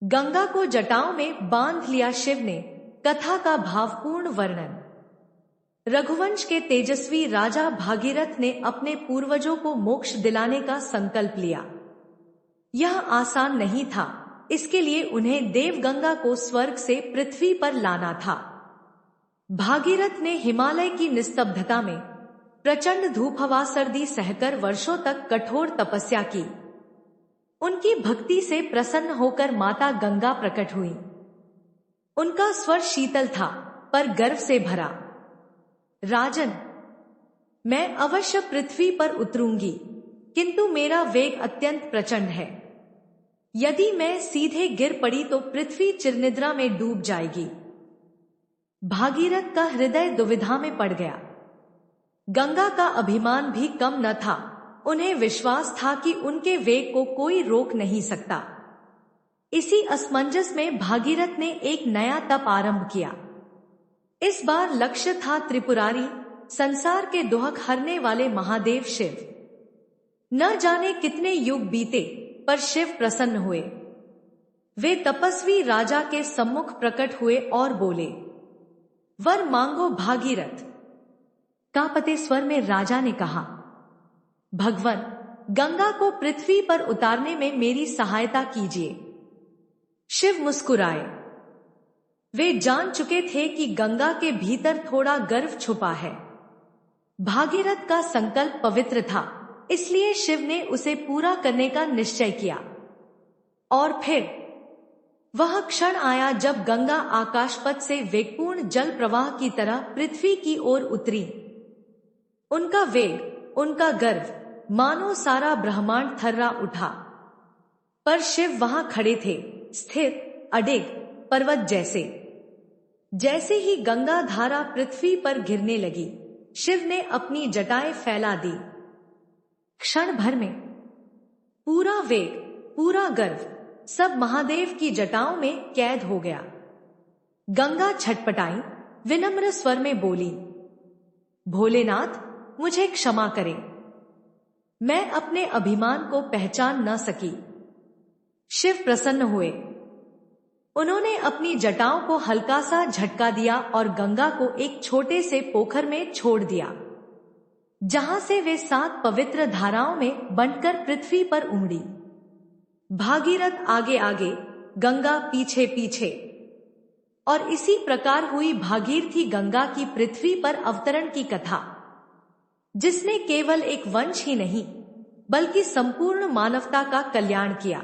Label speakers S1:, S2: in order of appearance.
S1: गंगा को जटाओं में बांध लिया शिव ने। कथा का भावपूर्ण वर्णन। रघुवंश के तेजस्वी राजा भागीरथ ने अपने पूर्वजों को मोक्ष दिलाने का संकल्प लिया। यह आसान नहीं था, इसके लिए उन्हें देवगंगा को स्वर्ग से पृथ्वी पर लाना था। भागीरथ ने हिमालय की निस्तब्धता में प्रचंड धूप हवा सर्दी सहकर वर्षों तक कठोर तपस्या की। उनकी भक्ति से प्रसन्न होकर माता गंगा प्रकट हुई। उनका स्वर शीतल था पर गर्व से भरा। राजन, मैं अवश्य पृथ्वी पर उतरूंगी, किंतु मेरा वेग अत्यंत प्रचंड है। यदि मैं सीधे गिर पड़ी तो पृथ्वी चिरनिद्रा में डूब जाएगी। भागीरथ का हृदय दुविधा में पड़ गया। गंगा का अभिमान भी कम न था। उन्हें विश्वास था कि उनके वेग को कोई रोक नहीं सकता। इसी असमंजस में भागीरथ ने एक नया तप आरंभ किया। इस बार लक्ष्य था त्रिपुरारी, संसार के दुहक हरने वाले महादेव शिव। न जाने कितने युग बीते पर शिव प्रसन्न हुए। वे तपस्वी राजा के सम्मुख प्रकट हुए और बोले, वर मांगो भागीरथ। कांपते स्वर में राजा ने कहा, भगवन, गंगा को पृथ्वी पर उतारने में मेरी सहायता कीजिए। शिव मुस्कुराए। वे जान चुके थे कि गंगा के भीतर थोड़ा गर्व छुपा है। भागीरथ का संकल्प पवित्र था, इसलिए शिव ने उसे पूरा करने का निश्चय किया। और फिर वह क्षण आया जब गंगा आकाशपथ से वेगपूर्ण जल प्रवाह की तरह पृथ्वी की ओर उतरी। उनका वेग, उनका गर्व, मानो सारा ब्रह्मांड थर्रा उठा। पर शिव वहां खड़े थे, स्थिर, अडिग, पर्वत जैसे। जैसे ही गंगा धारा पृथ्वी पर गिरने लगी, शिव ने अपनी जटाएं फैला दी। क्षण भर में पूरा वेग, पूरा गर्व सब महादेव की जटाओं में कैद हो गया। गंगा छटपटाई, विनम्र स्वर में बोली, भोलेनाथ, मुझे क्षमा करें। मैं अपने अभिमान को पहचान न सकी। शिव प्रसन्न हुए। उन्होंने अपनी जटाओं को हल्का सा झटका दिया और गंगा को एक छोटे से पोखर में छोड़ दिया, जहां से वे 7 पवित्र धाराओं में बंटकर पृथ्वी पर उमड़ी। भागीरथ आगे आगे, गंगा पीछे पीछे। और इसी प्रकार हुई भागीरथी गंगा की पृथ्वी पर अवतरण की कथा, जिसने केवल एक वंश ही नहीं बल्कि संपूर्ण मानवता का कल्याण किया।